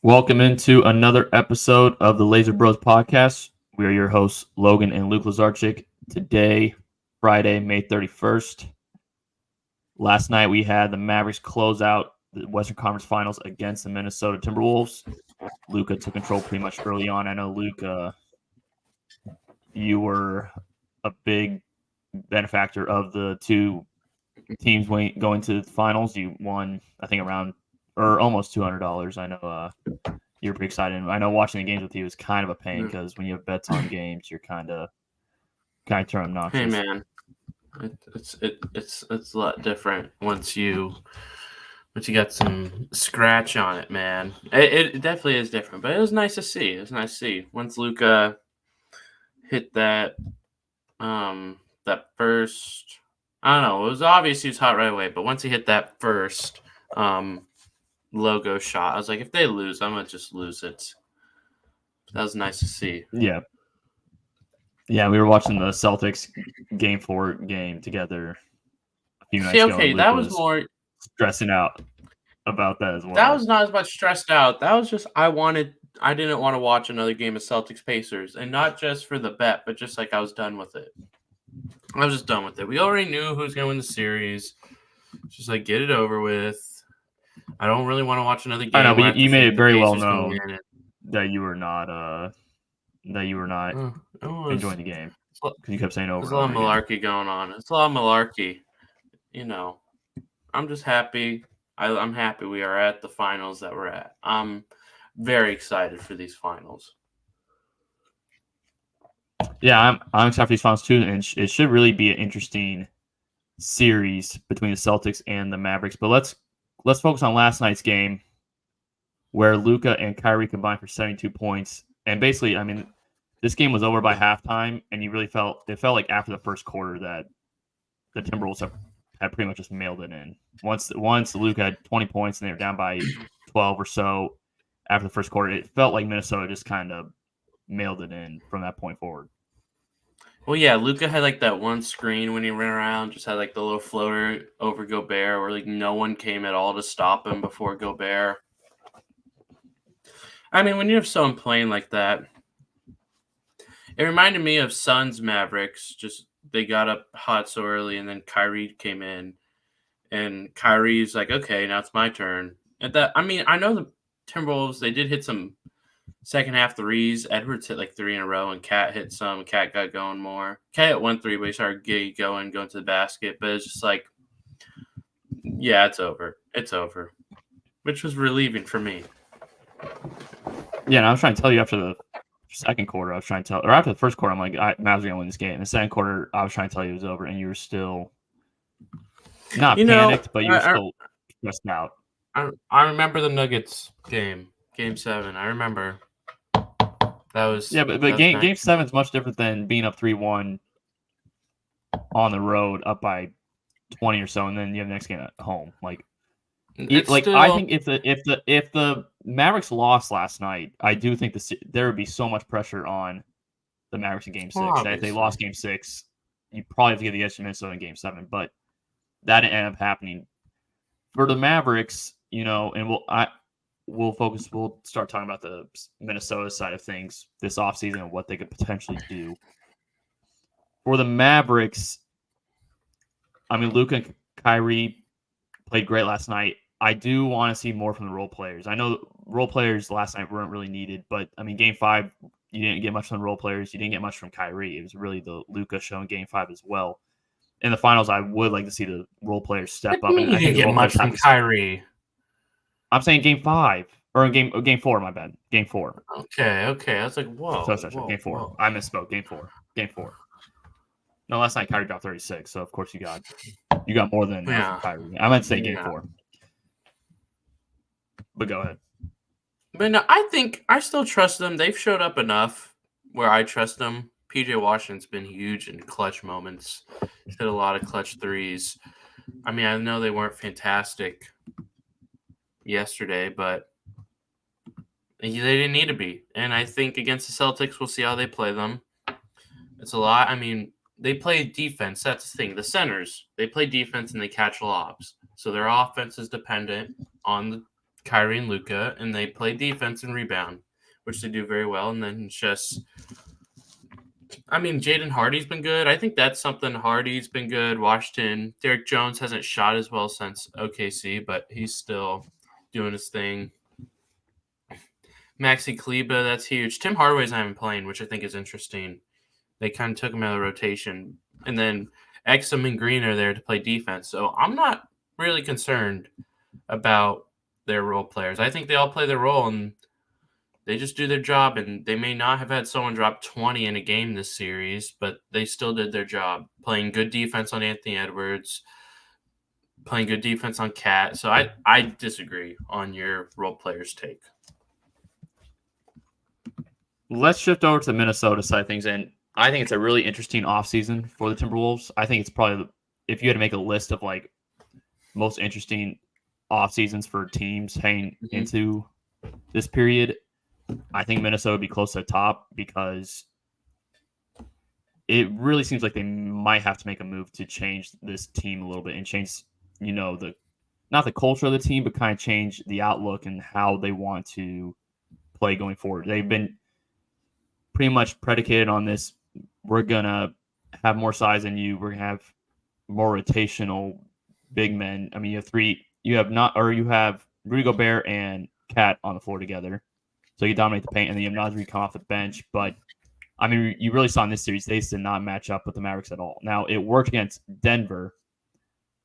Welcome into another episode of the Laser Bros podcast. We are your hosts, Logan and Luke Lazarchik. Today, Friday, May 31st. Last night, we had the Mavericks close out the Western Conference Finals against the Minnesota Timberwolves. Luka took control pretty much early on. I know, Luka, you were a big benefactor of the two teams going to the finals. You won, I think, around or almost $200. I know you're pretty excited. I know watching the games with you is kind of a pain because when you have bets on games, you're kind of turn obnoxious. Hey man, it's a lot different once you got some scratch on it, man. It definitely is different, but it was nice to see. It was nice to see once Luka hit that that first. I don't know. It was obvious he was hot right away, but once he hit that first logo shot, I was like, if they lose, I'm gonna just lose it. That was nice to see. Yeah, we were watching the Celtics Game 4 game together a few nights ago. Okay, that was more stressing out about that as well. That was not as much stressed out. That was just I didn't want to watch another game of Celtics Pacers, and not just for the bet, but just like I was done with it. I was just done with it. We already knew who was going to win the series. Just like get it over with. I don't really want to watch another game. I know, but you made it very well known that you were not enjoying the game because you kept saying over. There's a lot of malarkey going on. It's a lot of malarkey. You know, I'm just happy. I'm happy we are at the finals that we're at. I'm very excited for these finals. Yeah, I'm excited for these finals too, and it should really be an interesting series between the Celtics and the Mavericks. But let's focus on last night's game, where Luka and Kyrie combined for 72 points. And basically, I mean, this game was over by halftime, and it felt like after the first quarter that the Timberwolves had pretty much just mailed it in. Once Luka had 20 points and they were down by 12 or so after the first quarter, it felt like Minnesota just kind of mailed it in from that point forward. Well, yeah, Luka had like that one screen when he ran around, just had like the little floater over Gobert where like no one came at all to stop him before Gobert. I mean, when you have someone playing like that, it reminded me of Suns Mavericks. Just they got up hot so early, and then Kyrie came in, and Kyrie's like, "Okay, now it's my turn." And I know the Timberwolves, they did hit some second half threes. Edwards hit like 3 in a row, and Cat hit some. Cat got going more. Cat hit 1 3, but he started going to the basket. But it's just like, yeah, it's over. It's over, which was relieving for me. Yeah, and I was trying to tell you after the second quarter, or after the first quarter, I'm like, Mavs are going to win this game. In the second quarter, I was trying to tell you it was over, and you were still not panicked, but you were still stressed out. I remember the Nuggets game 7. I remember. That was but game 7 is much different than being up 3-1 on the road, up by 20 or so, and then you have the next game at home. I think if the Mavericks lost last night, I do think there would be so much pressure on the Mavericks in Game 6 that if they lost Game 6, you probably have to give the edge to Minnesota in Game 7. But that didn't end up happening for the Mavericks. And we'll start talking about the Minnesota side of things this offseason and what they could potentially do. For the Mavericks, I mean, Luka and Kyrie played great last night. I do want to see more from the role players. I know role players last night weren't really needed, but I mean, Game 5, you didn't get much from the role players. You didn't get much from Kyrie. It was really the Luka show in Game 5 as well. In the finals, I would like to see the role players step up. You didn't get much from Kyrie. I'm saying Game 5 or Game 4. My bad. Game 4. Okay. I was like, whoa. Sorry. Game 4. Whoa. I misspoke. Game 4. No, last night Kyrie dropped 36, so of course you got more than Kyrie. I meant to say Game 4. But go ahead. But no, I think I still trust them. They've showed up enough where I trust them. PJ Washington's been huge in clutch moments. He's hit a lot of clutch threes. I mean, I know they weren't fantastic yesterday, but they didn't need to be. And I think against the Celtics, we'll see how they play them. It's a lot. I mean, they play defense. That's the thing. The centers, they play defense and they catch lobs. So their offense is dependent on Kyrie and Luka, and they play defense and rebound, which they do very well. And then it's just, Jaden Hardy's been good. I think that's something. Hardy's been good. Washington. Derek Jones hasn't shot as well since OKC, but he's still doing his thing. Maxi Kleba, that's huge. Tim Hardaway's not even playing, which I think is interesting. They kind of took him out of the rotation. And then Exum and Green are there to play defense. So I'm not really concerned about their role players. I think they all play their role, and they just do their job. And they may not have had someone drop 20 in a game this series, but they still did their job, playing good defense on Anthony Edwards, playing good defense on Cat. So I disagree on your role players take. Let's shift over to the Minnesota side of things, and I think it's a really interesting offseason for the Timberwolves. I think it's probably, if you had to make a list of like most interesting off seasons for teams heading into this period, I think Minnesota would be close to the top because it really seems like they might have to make a move to change this team a little bit and change, not the culture of the team, but kind of change the outlook and how they want to play going forward. They've been pretty much predicated on this. We're going to have more size than you. We're going to have more rotational big men. You have Rudy Gobert and Cat on the floor together. So you dominate the paint, and then you have Nasri come off the bench. But, you really saw in this series, they did not match up with the Mavericks at all. Now, it worked against Denver.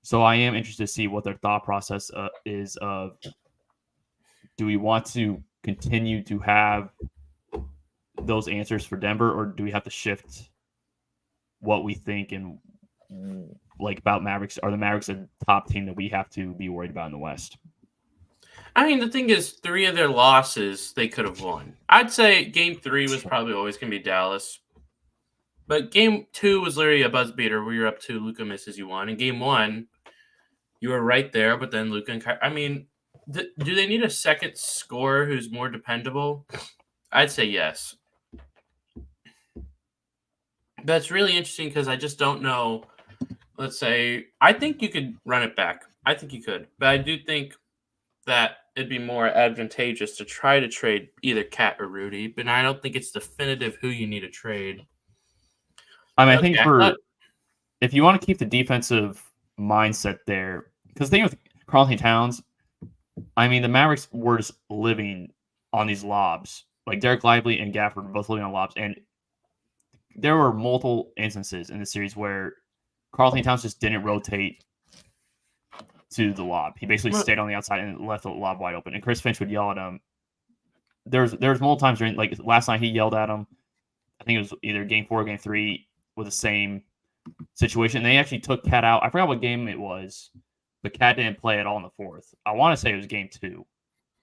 So I am interested to see what their thought process is of, do we want to continue to have those answers for Denver, or do we have to shift what we think and about Mavericks? Are the Mavericks a top team that we have to be worried about in the West? The thing is, 3 of their losses they could have won. I'd say Game 3 was probably always going to be Dallas, but Game 2 was literally a buzz beater where you're up 2, Luka misses, you won. In Game 1, you were right there, but then Luka and Kyrie. Do they need a second scorer who's more dependable? I'd say yes. That's really interesting because I just don't know. Let's say, I think you could run it back. I think you could. But I do think that it'd be more advantageous to try to trade either Cat or Rudy. But I don't think it's definitive who you need to trade. I think if you want to keep the defensive mindset there, because the thing with Karl-Anthony Towns, the Mavericks were just living on these lobs. Like Derek Lively and Gafford were both living on lobs. And there were multiple instances in the series where Karl-Anthony Towns just didn't rotate to the lob. He basically stayed on the outside and left the lob wide open. And Chris Finch would yell at him. There's multiple times during, like last night, he yelled at him. I think it was either Game 4 or Game 3 with the same situation. And they actually took Cat out. I forgot what game it was, but Cat didn't play at all in the fourth. I want to say it was Game 2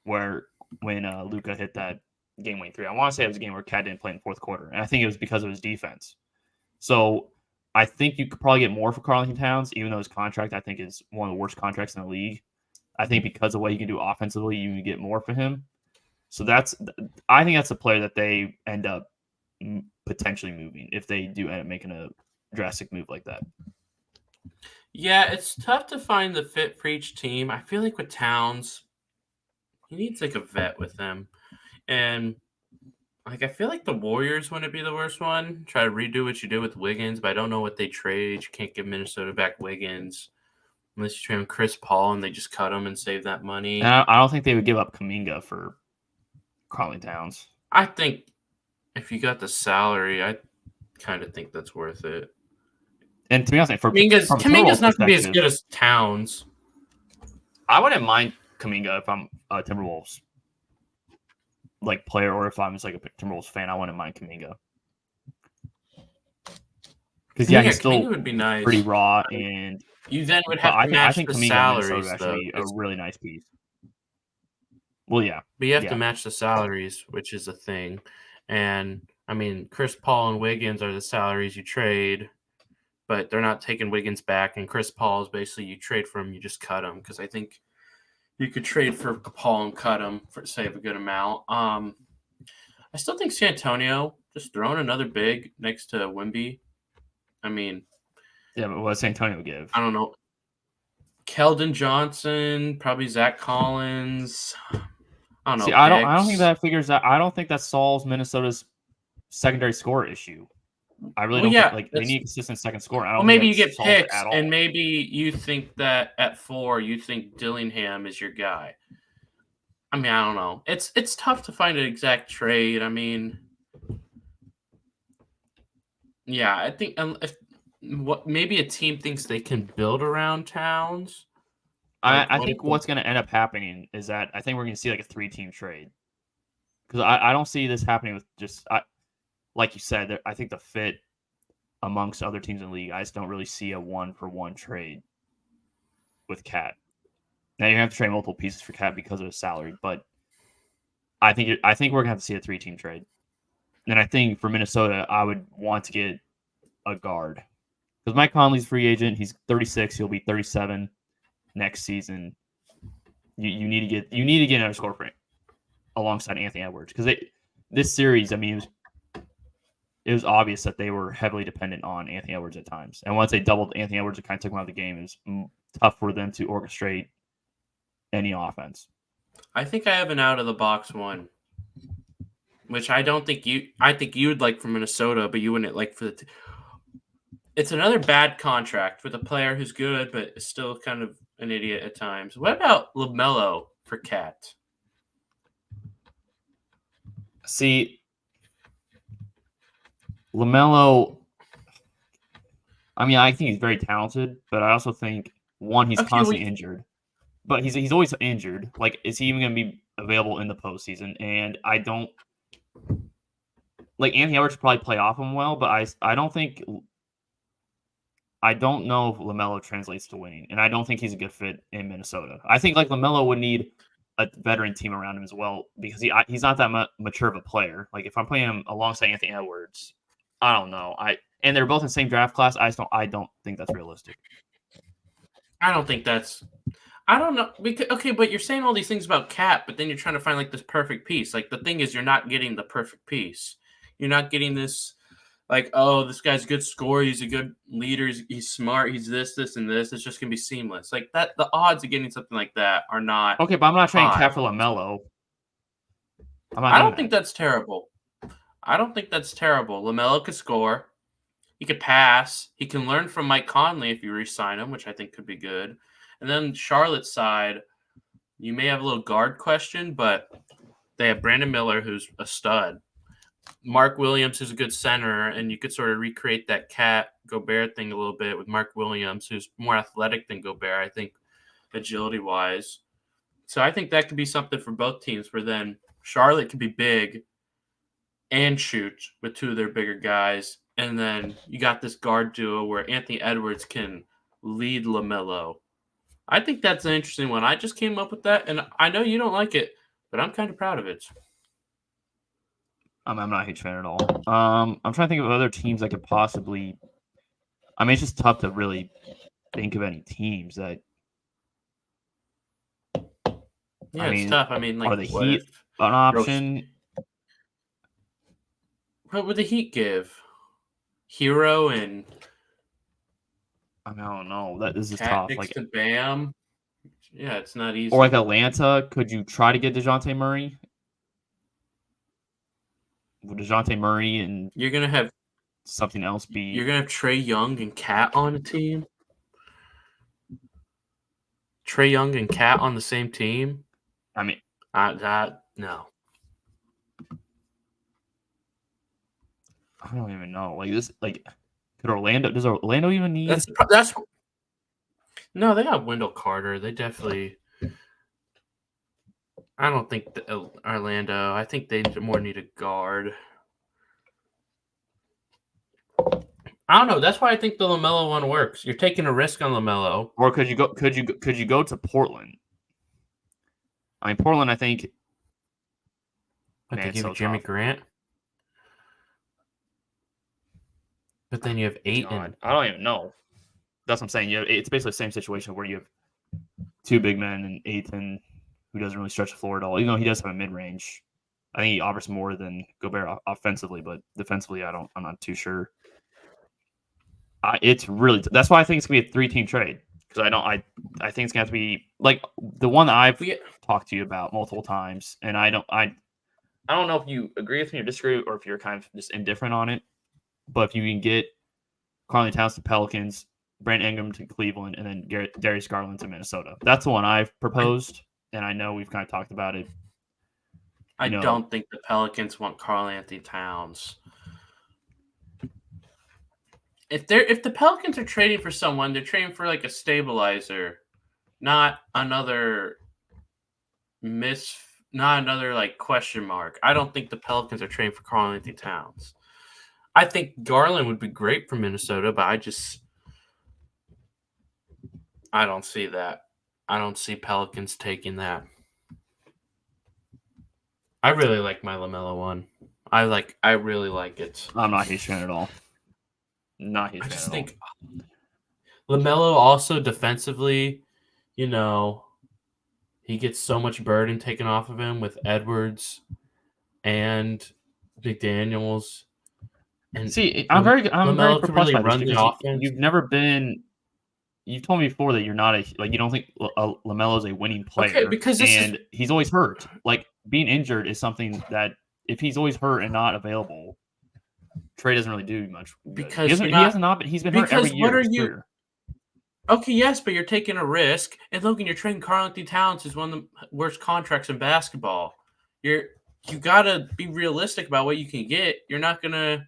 when Luka hit that game-winning 3. I want to say it was a game where Cat didn't play in the fourth quarter. And I think it was because of his defense. So I think you could probably get more for Karl-Anthony Towns, even though his contract, I think, is one of the worst contracts in the league. I think because of what he can do offensively, you can get more for him. So I think that's a player that they end up potentially moving if they do end up making a drastic move like that. Yeah, it's tough to find the fit for each team. I feel like with Towns, he needs like a vet with him. And I feel like the Warriors wouldn't be the worst one. Try to redo what you did with Wiggins, but I don't know what they trade. You can't give Minnesota back Wiggins unless you trade him Chris Paul and they just cut him and save that money. And I don't think they would give up Kuminga for Karl-Anthony Towns. I think if you got the salary, I kind of think that's worth it. And to be honest, Kuminga's not going to be as good as Towns. I wouldn't mind Kuminga if I'm Timberwolves player, or if I'm just like a Timberwolves fan, I wouldn't mind Kuminga. Because he's still would be nice. Pretty raw, and you then would have to match the salaries. Actually, a really nice piece. Well, yeah, but you have to match the salaries, which is a thing. And Chris Paul and Wiggins are the salaries you trade, but they're not taking Wiggins back. And Chris Paul is basically you trade for him, you just cut him, because I think you could trade for Paul and cut him for save a good amount. I still think San Antonio just throwing another big next to Wemby. Yeah, but what does San Antonio give? I don't know. Keldon Johnson, probably Zach Collins. I don't know. See, I don't think that figures out. I don't think that solves Minnesota's secondary score issue. I really Well, don't think yeah. they need a consistent second score. I don't Well, think maybe that you get solves it picks, at all. and maybe you think that at 4, you think Dillingham is your guy. I mean, I don't know. It's tough to find an exact trade. I mean, yeah, I think if maybe a team thinks they can build around Towns. Like, I think what's going to end up happening is that I think we're going to see like a 3-team trade because I don't see this happening with just like you said. I think the fit amongst other teams in the league, I just don't really see a 1-for-1 trade with Cat. Now you have to trade multiple pieces for Cat because of his salary, but I think we're gonna have to see a 3-team trade. And I think for Minnesota, I would want to get a guard because Mike Conley's free agent. He's 36. He'll be 37 next season. You need to get another scorer for it alongside Anthony Edwards because this series, I mean, it was obvious that they were heavily dependent on Anthony Edwards at times. And once they doubled Anthony Edwards, it kind of took him out of the game. It was tough for them to orchestrate any offense. I think I have an out of the box one, which I think you would like for Minnesota, but you wouldn't like for the. It's another bad contract with a player who's good, but is still kind of an idiot at times. What about LaMelo for Cat? See, LaMelo, I mean, I think he's very talented, but I also think, one, he's constantly injured. But he's always injured. Like, is he even going to be available in the postseason? And I don't – like, Anthony Edwards probably play off him well, but I don't think – I don't know if LaMelo translates to winning, and I don't think he's a good fit in Minnesota. I think, like, LaMelo would need a veteran team around him as well because he's not that mature of a player. Like, if I'm playing him alongside Anthony Edwards, I don't know. And they're both in the same draft class. I don't think that's realistic. I don't think that's – I don't know. Because, okay, but you're saying all these things about Cat, but then you're trying to find, like, this perfect piece. Like, the thing is you're not getting the perfect piece. You're not getting this – like, oh, this guy's a good scorer. He's a good leader. He's smart. He's this, and this. It's just going to be seamless. Like, that, the odds of getting something like that are not okay, but I'm not trading high. Cat for LaMelo. I don't think that's terrible. LaMelo could score. He could pass. He can learn from Mike Conley if you re-sign him, which I think could be good. And then Charlotte's side, you may have a little guard question, but they have Brandon Miller, who's a stud. Mark Williams is a good center, and you could sort of recreate that Cat Gobert thing a little bit with Mark Williams, who's more athletic than Gobert, I think, agility-wise. So I think that could be something for both teams, where then Charlotte could be big and shoot with two of their bigger guys, and then you got this guard duo where Anthony Edwards can lead LaMelo. I think that's an interesting one. I just came up with that, and I know you don't like it, but I'm kind of proud of it. I'm not a huge fan at all. I'm trying to think of other teams that could possibly. I mean, it's just tough to really think of any teams that. Yeah, it's tough. I mean, like, are the Heat an option? What would the Heat give? Hero and. I mean, I don't know. This is Cat tough. Like to Bam. Yeah, it's not easy. Or like Atlanta, could you try to get DeJounte Murray? Would DeJounte Murray and you're gonna have something else be? You're gonna have Trae Young and Cat on a team. Trae Young and Cat on the same team. I mean, no. I don't even know. Like this, like could Orlando? Does Orlando even need? That's. No, they got Wendell Carter. They definitely. I don't think Orlando. I think they more need a guard. I don't know. That's why I think the LaMelo one works. You're taking a risk on LaMelo. Or could you go? Could you go to Portland? I mean, Portland. I think. But they give you Jimmy Grant. But then you have Ayton. I don't even know. That's what I'm saying. It's basically the same situation where you have two big men and Ayton, who doesn't really stretch the floor at all. Even though he does have a mid-range, I think he offers more than Gobert offensively, but defensively, I'm not too sure. It's really that's why I think it's gonna be a 3-team trade because I think it's gonna have to be like the one that I've talked to you about multiple times, and I don't know if you agree with me or disagree, or if you're kind of just indifferent on it. But if you can get Karl Towns to Pelicans, Brandon Ingram to Cleveland, and then Darius Garland to Minnesota, that's the one I've proposed, and I know we've kind of talked about it. I don't think the Pelicans want Karl Towns. If the Pelicans are trading for someone, they're trading for like a stabilizer, not another like question mark. I don't think the Pelicans are trading for Karl Towns. I think Garland would be great for Minnesota, but I don't see that. I don't see Pelicans taking that. I really like my LaMelo one. I really like it. I'm not a huge fan at all. Not huge I fan just at think LaMelo also defensively, he gets so much burden taken off of him with Edwards and McDaniels. And see, I'm very perplexed really by this run the because offense. you've never been. You've told me before that you're not you don't think LaMelo is a winning player. Okay, because he's always hurt. Like being injured is something that if he's always hurt and not available, Trey doesn't really do much. Because he's been hurt every year. Of his career. Okay, yes, but you're taking a risk. And Logan, you're trading Karl Towns is one of the worst contracts in basketball. You gotta be realistic about what you can get. You're not gonna.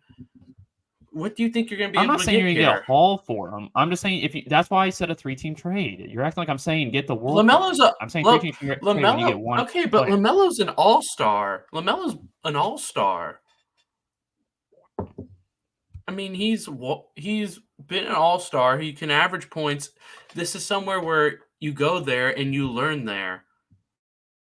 What do you think you're gonna be able to get? I'm not saying you're gonna get a haul for him. I'm just saying that's why I said a 3-team trade. You're acting like I'm saying get the world. I'm saying 3-team trade when you get one. Okay, but player. LaMelo's an all-star. LaMelo's an all-star. I mean, he's been an all-star. He can average points. This is somewhere where you go there and you learn there.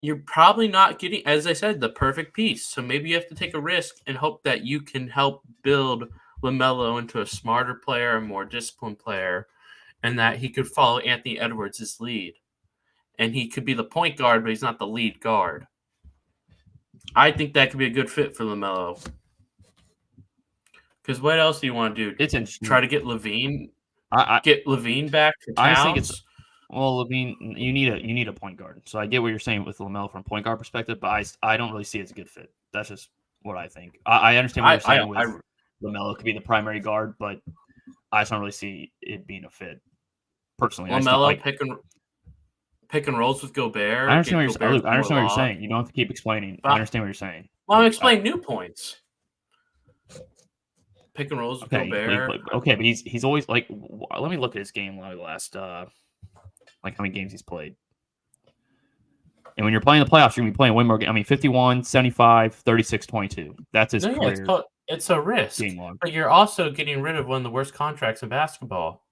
You're probably not getting, as I said, the perfect piece. So maybe you have to take a risk and hope that you can help build LaMelo into a smarter player, a more disciplined player, and that he could follow Anthony Edwards' lead. And he could be the point guard, but he's not the lead guard. I think that could be a good fit for LaMelo. Because what else do you want to do? It's interesting. Try to get LaVine. Get LaVine back for Towns? I think it's LaVine. You need a point guard. So I get what you're saying with LaMelo from a point guard perspective, but I don't really see it as a good fit. That's just what I think. I understand what you're saying with LaMelo could be the primary guard, but I just don't really see it being a fit. Personally, LaMelo pick and rolls with Gobert. I understand what you're saying. You don't have to keep explaining. I understand what you're saying. Well, I'm explaining new points. Pick and rolls with Gobert. Okay, but he's always like. Let me look at his game last like how many games he's played. And when you're playing the playoffs, you're going to be playing way more. 51, 75, 36, 22. That's his career. It's a risk. But you're also getting rid of one of the worst contracts in basketball.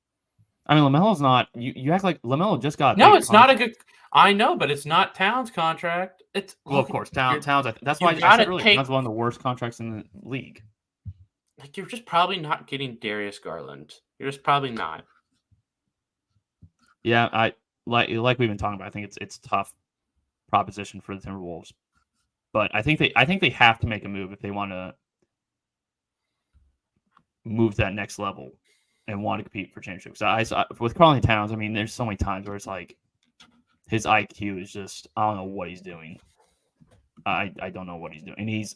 I mean, LaMelo's not. You act like LaMelo just got. No, it's not a good. I know, but it's not Towns' contract. Of course, Towns. That's why I said earlier. Towns one of the worst contracts in the league. Like you're just probably not getting Darius Garland. You're just probably not. Yeah, I like we've been talking about. I think it's a tough proposition for the Timberwolves, but I think they have to make a move if they want to move to that next level and want to compete for championships. With Karl Towns, I mean, there's so many times where it's like his IQ is just I don't know what he's doing. I don't know what he's doing, and he's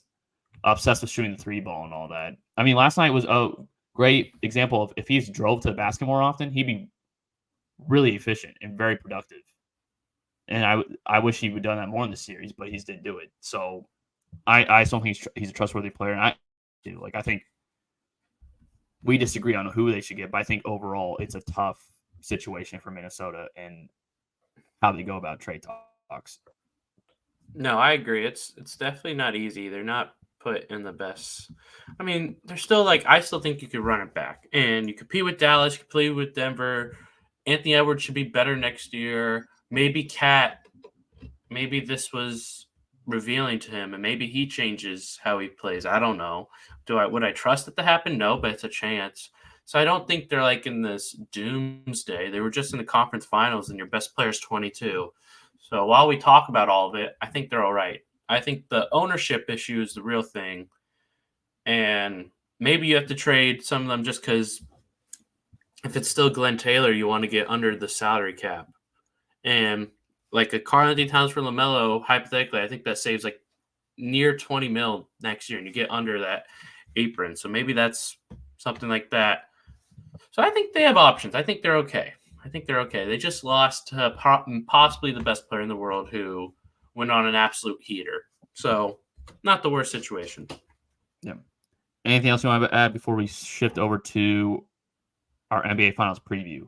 obsessed with shooting the 3-ball and all that. I mean, last night was a great example of if he's drove to the basket more often, he'd be really efficient and very productive. And I wish he would have done that more in the series, but he just didn't do it. So I still think he's a trustworthy player, and I think we disagree on who they should get, but I think overall it's a tough situation for Minnesota and how they go about trade talks. No, I agree. It's definitely not easy. They're not put in the best. I mean, they're still I still think you could run it back, and you compete with Dallas, you compete with Denver. Anthony Edwards should be better next year. Maybe Cat. Maybe this was revealing to him, and maybe he changes how he plays. I don't know. Would I trust it to happen? No, but it's a chance. So I don't think they're in this doomsday. They were just in the conference finals, and your best player is 22. So while we talk about all of it, I think they're all right. I think the ownership issue is the real thing, and maybe you have to trade some of them just because if it's still Glenn Taylor, you want to get under the salary cap. And like a Karl-Anthony Towns for LaMelo, hypothetically, I think that saves like near 20 mil next year, and you get under that apron. So maybe that's something like that. So I think they have options. I think they're okay. They just lost to possibly the best player in the world who went on an absolute heater. So not the worst situation. Yeah. Anything else you want to add before we shift over to our NBA Finals preview?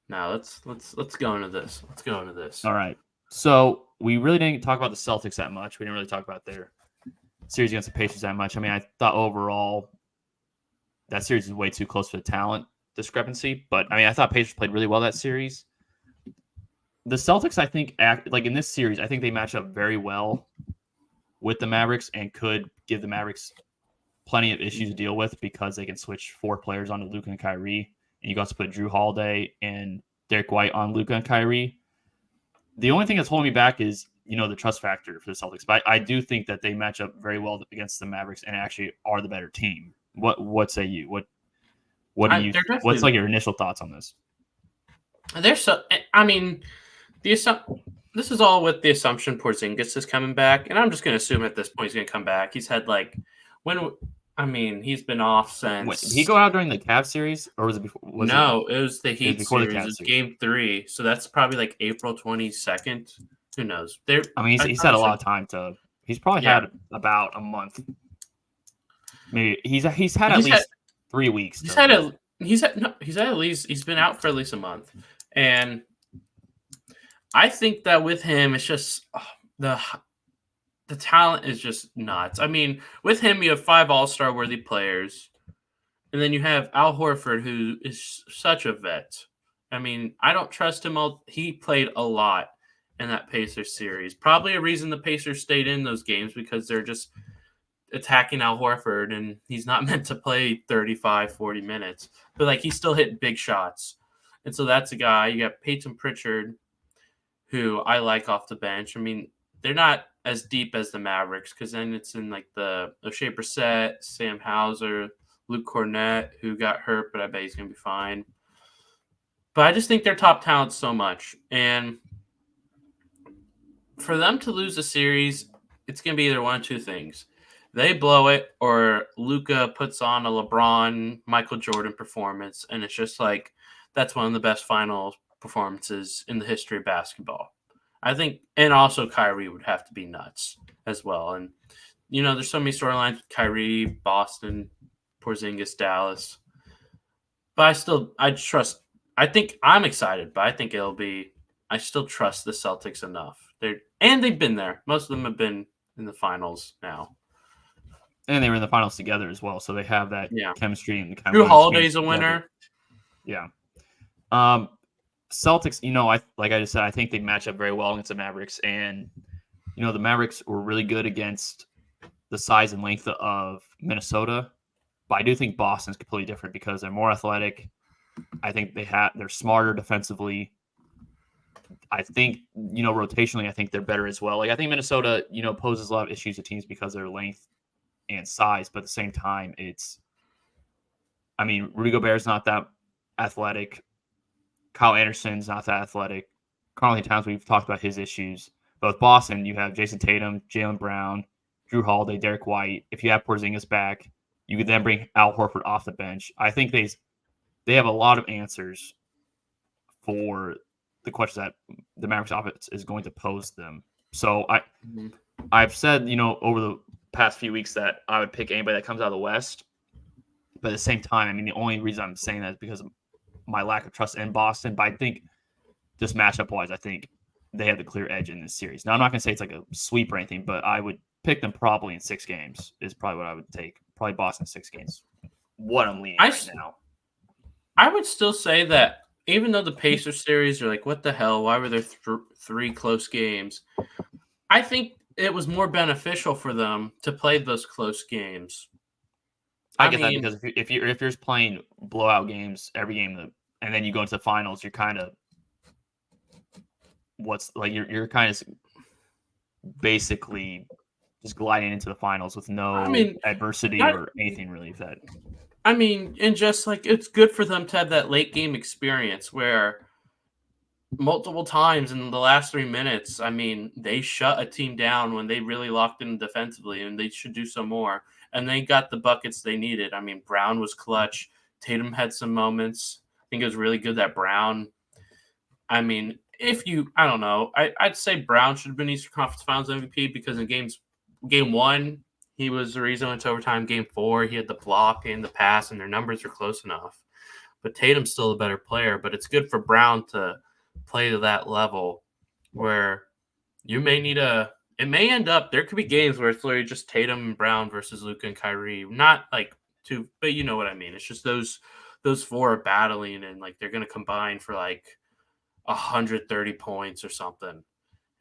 Now let's go into this. All right. So we really didn't talk about the Celtics that much. We didn't really talk about their series against the Pacers that much. I mean, I thought overall that series is way too close for the talent discrepancy. But I mean, I thought Pacers played really well that series. The Celtics, I think, like in this series, I think they match up very well with the Mavericks and could give the Mavericks plenty of issues to deal with because they can switch 4 players onto Luka and Kyrie. And you can also put Drew Holiday and Derek White on Luka and Kyrie. The only thing that's holding me back is, the trust factor for the Celtics. But I do think that they match up very well against the Mavericks and actually are the better team. What say you? What do you? What's like your initial thoughts on this? I mean, this is all with the assumption Porzingis is coming back, and I'm just going to assume at this point he's going to come back. He's had he's been off since. Wait, did he go out during the Cavs series, or was it before? It was the Heat series. It was Game 3, so that's probably like April 22nd. Who knows? He's had a lot of time to. He's probably had about a month. Maybe he's had at least 3 weeks. He's been out for at least a month, and I think that with him, it's just the talent is just nuts. I mean, with him, you have 5 All-Star worthy players, and then you have Al Horford, who is such a vet. I mean, I don't trust him. He played a lot in that Pacers series. Probably a reason the Pacers stayed in those games because they're just attacking Al Horford, and he's not meant to play 35, 40 minutes. But, he's still hitting big shots. And so that's a guy. You got Peyton Pritchard, who I like off the bench. I mean, they're not as deep as the Mavericks because then it's in, the O'Shea Brissett, Sam Hauser, Luke Cornett, who got hurt, but I bet he's going to be fine. But I just think their top talent's so much. And for them to lose a series, it's going to be either one of two things. They blow it, or Luka puts on a LeBron, Michael Jordan performance, and it's just that's one of the best final performances in the history of basketball. I think, and also Kyrie would have to be nuts as well. And, there's so many storylines with Kyrie, Boston, Porzingis, Dallas. But I think I'm excited, but I think I still trust the Celtics enough. They've been there. Most of them have been in the finals now. And they were in the finals together as well, so they have that chemistry and the Drew Holiday's a winner. Yeah. Celtics, like I just said, I think they match up very well against the Mavericks, and the Mavericks were really good against the size and length of Minnesota, but I do think Boston's completely different because they're more athletic. I think they're smarter defensively. I think, rotationally, I think they're better as well. I think Minnesota, poses a lot of issues to teams because of their length and size, but at the same time, Rudy Gobert's not that athletic. Kyle Anderson's not that athletic. Karl-Anthony Towns, we've talked about his issues. But with Boston, you have Jason Tatum, Jaylen Brown, Drew Holiday, Derek White. If you have Porzingis back, you could then bring Al Horford off the bench. I think they have a lot of answers for the questions that the Mavericks offense is going to pose them. So I've said, over the past few weeks that I would pick anybody that comes out of the West. But at the same time, the only reason I'm saying that is because of my lack of trust in Boston. But I think just matchup-wise, I think they have the clear edge in this series. Now, I'm not going to say it's like a sweep or anything, but I would pick them probably in 6 games is probably what I would take. Probably Boston 6 games. What I'm leaning right now. I would still say that even though the Pacers series are what the hell? Why were there 3 close games? I think it was more beneficial for them to play those close games. I get that because if you're just playing blowout games every game, and then you go into the finals, you're kind of you're kind of basically just gliding into the finals with no adversity or anything really. If that I mean, and just like it's good for them to have that late game experience where multiple times in the last 3 minutes, I mean, they shut a team down when they really locked in defensively, and they should do so more. And they got the buckets they needed. I mean, Brown was clutch. Tatum had some moments. I think it was really good that Brown. I mean, I don't know, I'd say Brown should have been Eastern Conference Finals MVP because in game 1, he was the reason went to overtime. Game 4, he had the block and the pass, and their numbers are close enough. But Tatum's still a better player. But it's good for Brown to play to that level where you may need it may end up, there could be games where it's literally just Tatum and Brown versus Luka and Kyrie. Not like two, but you know what I mean. It's just those 4 are battling, and like they're going to combine for like 130 points or something.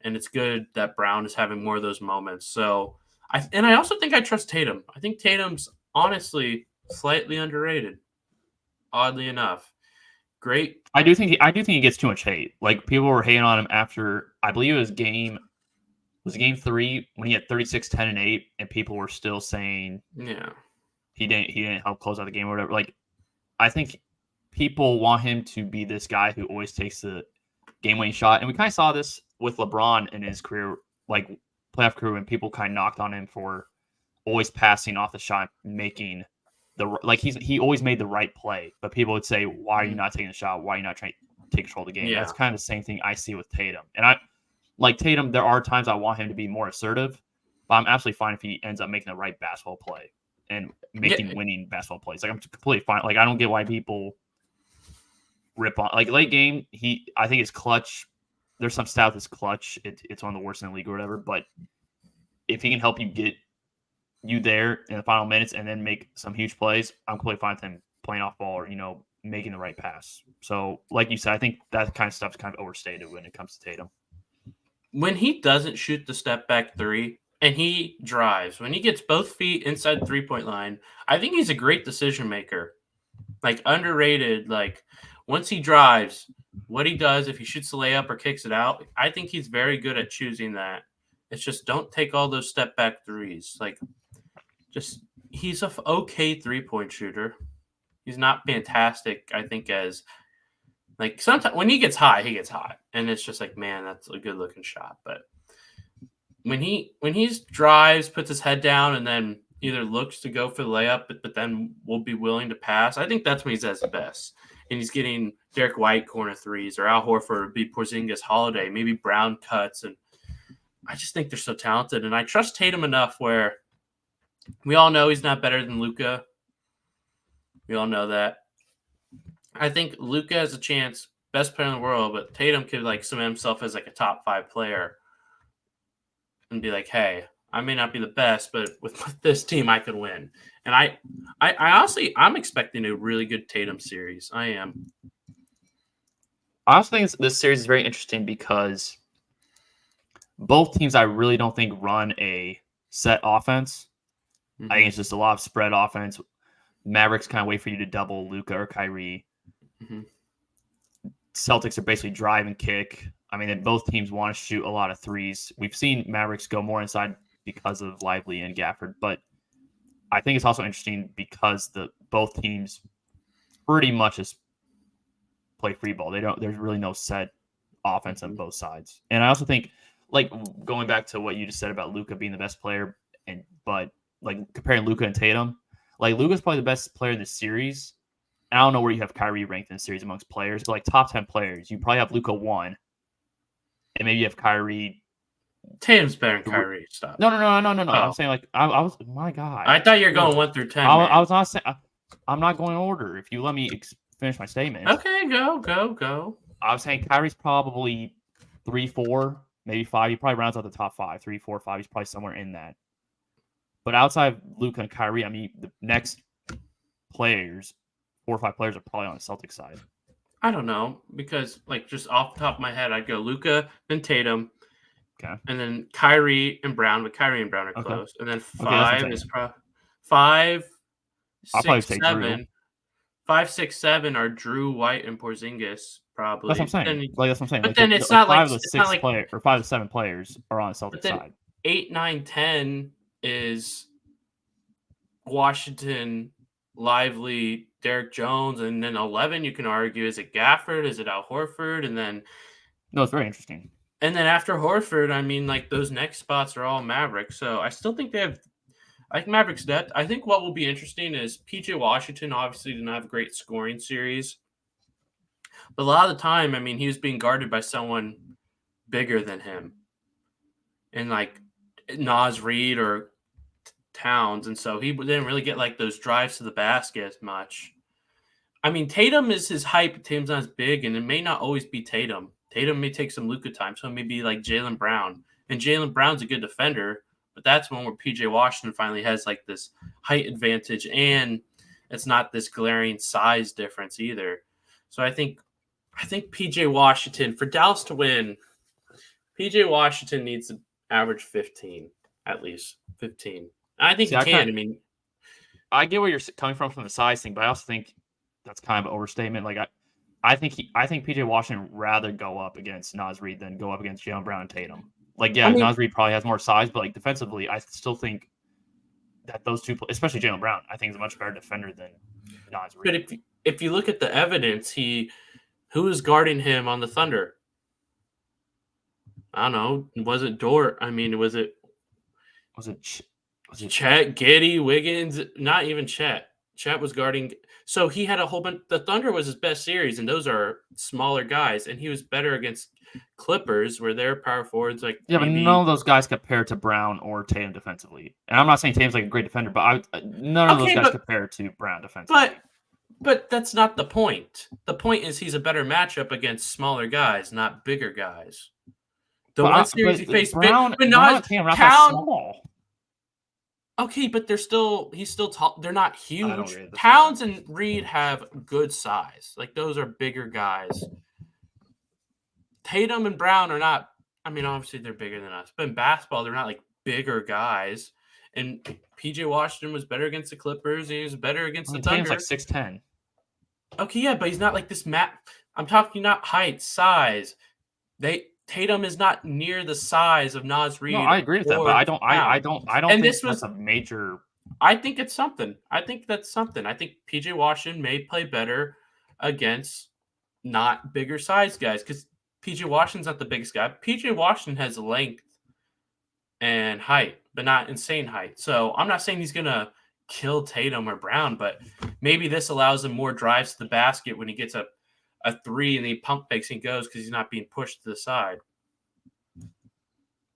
And it's good that Brown is having more of those moments. So I also think I trust Tatum. I think Tatum's honestly slightly underrated, oddly enough. Great. I do think he gets too much hate. Like people were hating on him after, I believe it was game 3 when he had 36, 10, and 8, and people were still saying he didn't help close out the game or whatever. Like I think people want him to be this guy who always takes the game-winning shot, and we kind of saw this with LeBron in his career, like playoff career, when people kind of knocked on him for always passing off the shot, making he always made the right play, but people would say, why are you not taking the shot? Why are you not trying to take control of the game? Yeah. That's kind of the same thing I see with Tatum. And I like Tatum, there are times I want him to be more assertive, but I'm absolutely fine if he ends up making the right basketball play and making winning basketball plays. Like I'm completely fine. Like I don't get why people rip on like late game. I think his clutch. There's some stat with his clutch. It's one of the worst in the league or whatever. But if he can help you get you there in the final minutes and then make some huge plays, I'm completely fine with him playing off ball or making the right pass. So like you said, I think that kind of stuff's kind of overstated when it comes to Tatum. When he doesn't shoot the step back 3 and he drives, when he gets both feet inside the 3-point line, I think he's a great decision maker. Like underrated. Like once he drives, what he does, if he shoots the layup or kicks it out, I think he's very good at choosing that. It's just don't take all those step back threes. Like he's a okay 3-point shooter. He's not fantastic, I think, as like sometimes when he gets hot, and it's just like, man, that's a good looking shot. But when he drives, puts his head down, and then either looks to go for the layup, but then will be willing to pass, I think that's when he's at his best. And he's getting Derek White corner threes, or Al Horford, be Porzingis, Holiday, maybe Brown cuts, and I just think they're so talented. And I trust Tatum enough where we all know he's not better than Luka. We all know that. I think Luka has a chance, best player in the world, but Tatum could like cement himself as like a top 5 player and be like, hey, I may not be the best, but with this team, I could win. And I honestly, I'm expecting a really good Tatum series. I am. I also think this series is very interesting because both teams I really don't think run a set offense. Mm-hmm. I think it's just a lot of spread offense. Mavericks kind of wait for you to double Luka or Kyrie. Mm-hmm. Celtics are basically drive and kick. I mean, both teams want to shoot a lot of threes. We've seen Mavericks go more inside because of Lively and Gafford, but I think it's also interesting because both teams pretty much just play free ball. There's really no set offense on both sides. And I also think, like going back to what you just said about Luka being the best player, but like comparing Luka and Tatum, like Luka's probably the best player in the series. I don't know where you have Kyrie ranked in the series amongst players, but like top 10 players, you probably have Luka 1, and maybe you have Kyrie. Tatum's better than Kyrie. Stop. No. Oh. I'm saying like I was. My God. I thought you were going 1 through 10. I was not saying. I'm not going in order. If you let me finish my statement. Okay, go. I was saying Kyrie's probably 3, 4, maybe 5. He probably rounds out the top 5, 3, 4, 5. He's probably somewhere in that. But outside of Luka and Kyrie, I mean, the next players, 4 or 5 players, are probably on the Celtics side. I don't know, because like just off the top of my head, I'd go Luka, then Tatum, okay, and then Kyrie and Brown. But Kyrie and Brown are close, and then 5 is probably 5, 6, 7. 5, 6, 7 are Drew, White, and Porzingis. Probably. That's what I'm saying. That's what I'm saying. But then it's not like 5 of the 6 players or 5 of the 7 players are on the Celtics side. 8, 9, 10 is Washington, lively Derek Jones, and then 11 you can argue, is it Gafford, is it Al Horford, and then No, it's very interesting. And then after Horford, I mean, like, those next spots are all Mavericks. So I still think they have, like, Mavericks depth. I think what will be interesting is PJ Washington obviously did not have a great scoring series. But a lot of the time, I mean, he was being guarded by someone bigger than him. And, like, Naz Reid or Towns. And so he didn't really get, like, those drives to the basket as much. I mean, Tatum is his hype. Tatum's not as big, and it may not always be Tatum. Tatum may take some Luka time, so it may be like Jaylen Brown. And Jaylen Brown's a good defender, but that's one where PJ Washington finally has like this height advantage, and it's not this glaring size difference either. So I think PJ Washington, for Dallas to win, PJ Washington needs to average 15, at least 15. I think he can. I get where you're coming from the size thing, but I also think that's kind of an overstatement. Like I think PJ Washington would rather go up against Naz Reid than go up against Jaylen Brown and Tatum. Like, yeah, Naz Reid probably has more size, but like defensively, I still think that those two, especially Jaylen Brown, I think is a much better defender than Naz Reid. But if you look at the evidence, who is guarding him on the Thunder? I don't know. Was it Dort? I mean, was it Chet, Giddey, Wiggins? Not even Chet. Chet was guarding. So he had a whole bunch. The Thunder was his best series, and those are smaller guys. And he was better against Clippers, where they're power forwards. Like, yeah, but none of those guys compare to Brown or Tatum defensively. And I'm not saying Tatum's like a great defender, but none of those guys compare to Brown defensively. But that's not the point. The point is he's a better matchup against smaller guys, not bigger guys. The one series he faced Brown, but not small. Okay, but he's still tall. They're not huge. Towns and Reid have good size. Like, those are bigger guys. Tatum and Brown are not, I mean, obviously they're bigger than us, but in basketball, they're not like bigger guys. And PJ Washington was better against the Clippers. He was better against the Thunder. Tatum's like 6'10". Okay, yeah, but he's not like this I'm talking not height, size. Tatum is not near the size of Naz Reid. No, I agree with that, but I don't and think that's a major. I think it's something. I think that's something. I think PJ Washington may play better against not bigger size guys, because PJ Washington's not the biggest guy. PJ Washington has length and height, but not insane height. So I'm not saying he's gonna kill Tatum or Brown, but maybe this allows him more drives to the basket when he gets a three and he pump fakes and goes because he's not being pushed to the side.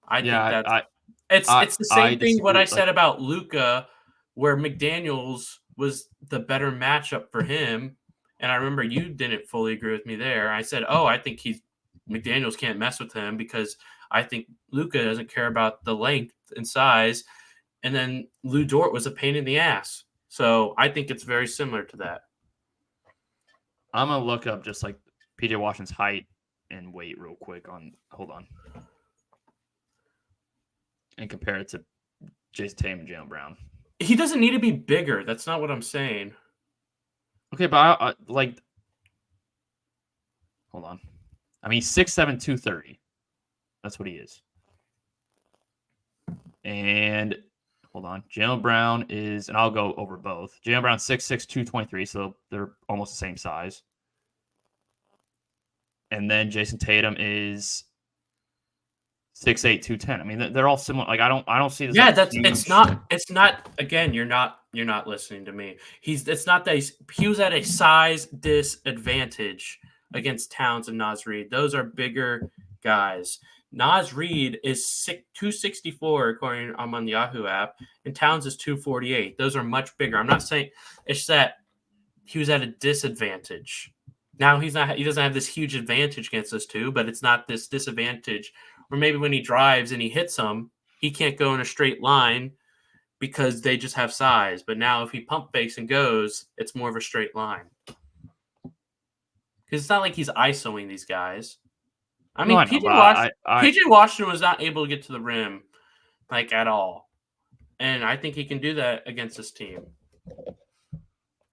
I think it's the same thing what I said about Luka, where McDaniels was the better matchup for him. And I remember you didn't fully agree with me there. I said, I think McDaniels can't mess with him because I think Luka doesn't care about the length and size. And then Lou Dort was a pain in the ass. So I think it's very similar to that. I'm going to look up just like PJ Washington's height and weight real quick hold on. And compare it to Jason Tatum and Jaylen Brown. He doesn't need to be bigger. That's not what I'm saying. Okay, but hold on. I mean, 6'7", 230. That's what he is. And hold on. Jaylen Brown is, and I'll go over both. Jaylen Brown 6'6", 223, so they're almost the same size. And then Jason Tatum is 6'8", 210. I mean, they're all similar. Like, I don't see this. Yeah, it's not. Again, you're not listening to me. It's not that he was at a size disadvantage against Towns and Naz Reid. Those are bigger guys. Naz Reid is 264 according I'm on the Yahoo app, and Towns is 248. Those are much bigger. I'm not saying it's that he was at a disadvantage. Now he doesn't have this huge advantage against those two, but it's not this disadvantage where maybe when he drives and he hits them, he can't go in a straight line because they just have size. But now if he pump fakes and goes, it's more of a straight line. Because it's not like he's ISOing these guys. I mean, PJ Washington was not able to get to the rim, like, at all. And I think he can do that against this team.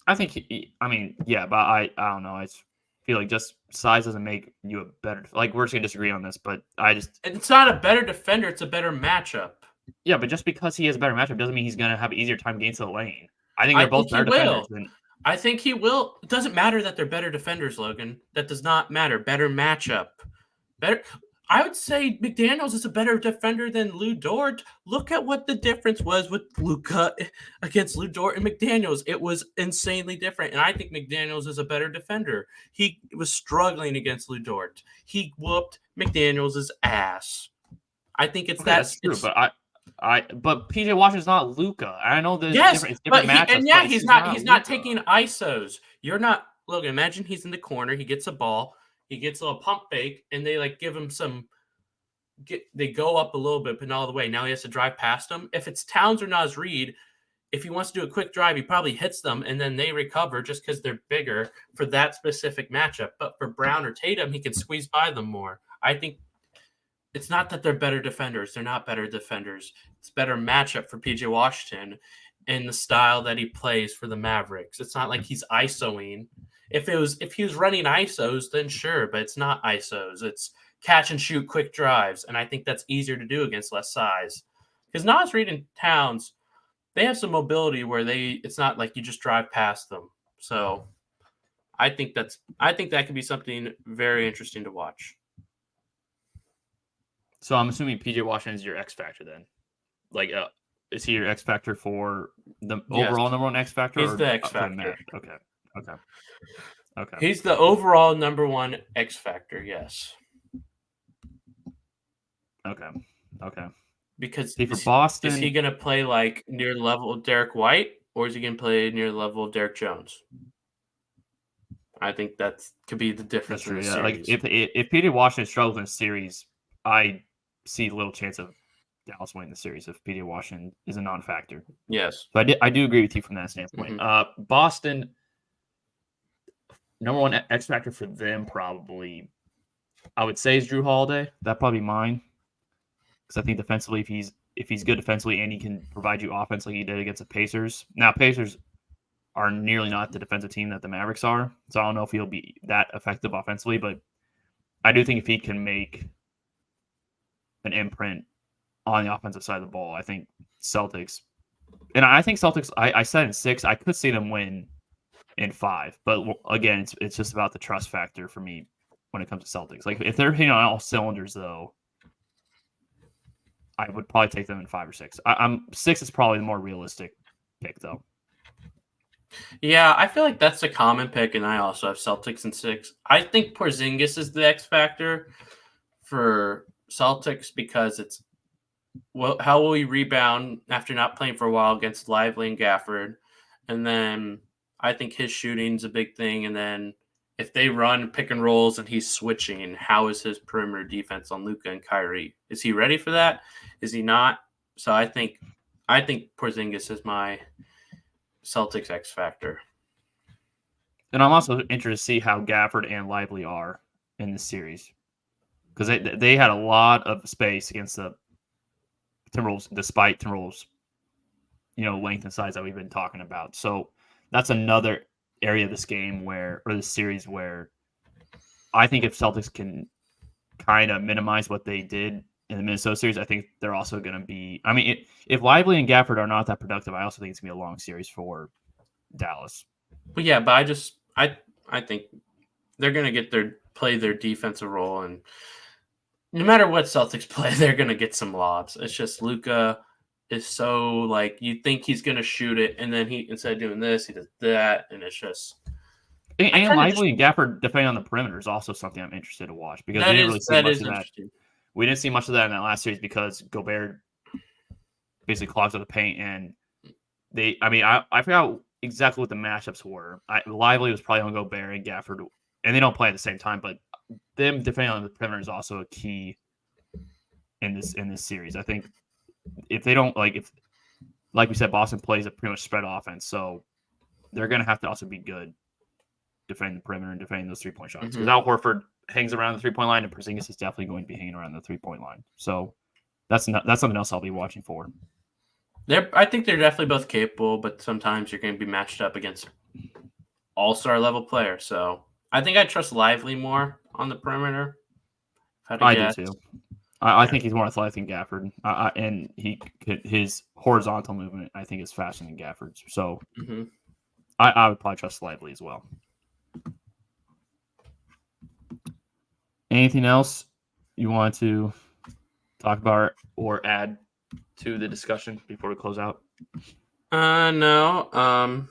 I think but I don't know. I feel like just size doesn't make you a better, like, we're just going to disagree on this, but it's not a better defender, it's a better matchup. Yeah, but just because he has a better matchup doesn't mean he's going to have an easier time getting to the lane. I think they're both better defenders. I think he will. It doesn't matter that they're better defenders, Logan. That does not matter. Better matchup. Better. I would say McDaniels is a better defender than Lou Dort. Look at what the difference was with Luka against Lou Dort and McDaniels. It was insanely different. And I think McDaniels is a better defender. He was struggling against Lou Dort. He whooped McDaniels' ass. I think it's that's true, but PJ Washington's not Luka. I know there's different matchups. He's not taking ISOs. You're not Logan. Imagine he's in the corner, he gets a ball, he gets a little pump fake, and they give him they go up a little bit, but not all the way. Now he has to drive past them. If it's Towns or Naz Reid, if he wants to do a quick drive, he probably hits them, and then they recover just because they're bigger for that specific matchup. But for Brown or Tatum, he can squeeze by them more. I think it's not that they're better defenders. They're not better defenders. It's better matchup for PJ Washington in the style that he plays for the Mavericks. It's not like he's ISOing. If he was running ISOs, then sure, but it's not ISOs. It's catch and shoot quick drives, and I think that's easier to do against less size. Because Naz Reid and Towns, they have some mobility where it's not like you just drive past them. So I think that could be something very interesting to watch. So I'm assuming PJ Washington is your X factor then. Is he your X factor for the overall number one X factor? He's the X factor. Okay. He's the overall number one X factor. Yes. Okay. Because for Boston, is he going to play near the level of Derek White, or is he going to play near the level of Derek Jones? I think that could be the difference. That's true. Yeah. If PJ Washington struggles in a series, I see little chance of Dallas winning the series if PJ Washington is a non-factor. Yes. So I do agree with you from that standpoint. Mm-hmm. Boston, number one X factor for them probably, I would say, is Drew Holiday. That'd probably be mine. Because I think defensively, if he's good defensively and he can provide you offense like he did against the Pacers. Now, Pacers are nearly not the defensive team that the Mavericks are. So I don't know if he'll be that effective offensively, but I do think if he can make an imprint on the offensive side of the ball, I think Celtics, I said in 6, I could see them win in 5, but again, it's just about the trust factor for me when it comes to Celtics. If they're hitting on all cylinders, though, I would probably take them in 5 or 6. 6 is probably the more realistic pick, though. Yeah, I feel like that's a common pick, and I also have Celtics in 6. I think Porzingis is the X factor for Celtics because it's how will he rebound after not playing for a while against Lively and Gafford, and then I think his shooting's a big thing, and then if they run pick and rolls and he's switching, how is his perimeter defense on Luka and Kyrie? Is he ready for that? Is he not? So I think Porzingis is my Celtics X factor. And I'm also interested to see how Gafford and Lively are in this series. Because they had a lot of space against the Timberwolves, despite Timberwolves, length and size that we've been talking about. So that's another area of this game or this series where I think if Celtics can kind of minimize what they did in the Minnesota series, I think they're also going to be. I mean, if Lively and Gafford are not that productive, I also think it's going to be a long series for Dallas. But yeah, but I think they're going to play their defensive role, and no matter what Celtics play, they're going to get some lobs. It's just Luka is so you think he's going to shoot it, and then he instead of doing this, he does that, and it's just. And Lively and Gafford defending on the perimeter is also something I'm interested to watch because we didn't really see much of that. We didn't see much of that in that last series because Gobert basically clogs up the paint, and I forgot exactly what the matchups were. Lively was probably on Gobert and Gafford, and they don't play at the same time, but them defending on the perimeter is also a key in this series. I think if they don't like we said, Boston plays a pretty much spread offense, so they're going to have to also be good defending the perimeter and defending those 3-point shots. Because Al Horford hangs around the 3-point line, and Porzingis is definitely going to be hanging around the 3-point line. So that's something else I'll be watching for. I think they're definitely both capable, but sometimes you're going to be matched up against all-star level players. So I think I trust Lively more on the perimeter. I do too. I think he's more athletic than Gafford, and his horizontal movement I think is faster than Gafford's. So I would probably trust Lively as well. Anything else you want to talk about or add to the discussion before we close out? No.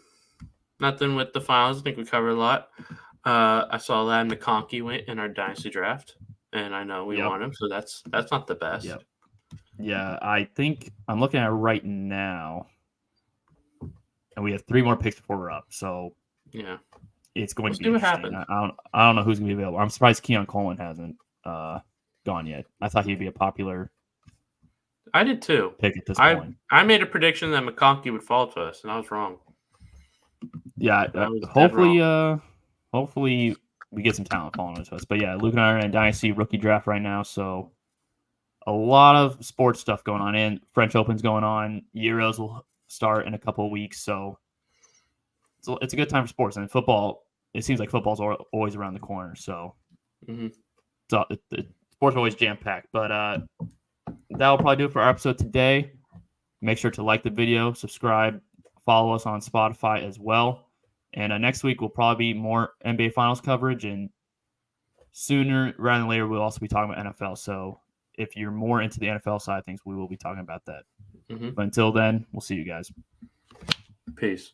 Nothing with the finals. I think we covered a lot. I saw Lad McConkey went in our dynasty draft, and I know we want him, so that's not the best. Yep. Yeah, I think I'm looking at it right now, and we have 3 more picks before we're up. So yeah, it's going to be interesting. I don't know who's going to be available. I'm surprised Keon Coleman hasn't gone yet. I thought he'd be a popular. I did too. Pick at this point. I made a prediction that McConkey would fall to us, and I was wrong. Yeah, hopefully we get some talent falling to us. But yeah, Luke and I are in a dynasty rookie draft right now, so a lot of sports stuff going on. And French Open's going on. Euros will start in a couple of weeks, so it's a good time for sports. And football, it seems like football's always around the corner. So, so the sports are always jam packed. But that'll probably do it for our episode today. Make sure to like the video, subscribe, follow us on Spotify as well. And next week will probably be more NBA Finals coverage, and sooner rather than later we'll also be talking about NFL. So if you're more into the NFL side of things, we will be talking about that. But until then, we'll see you guys. Peace.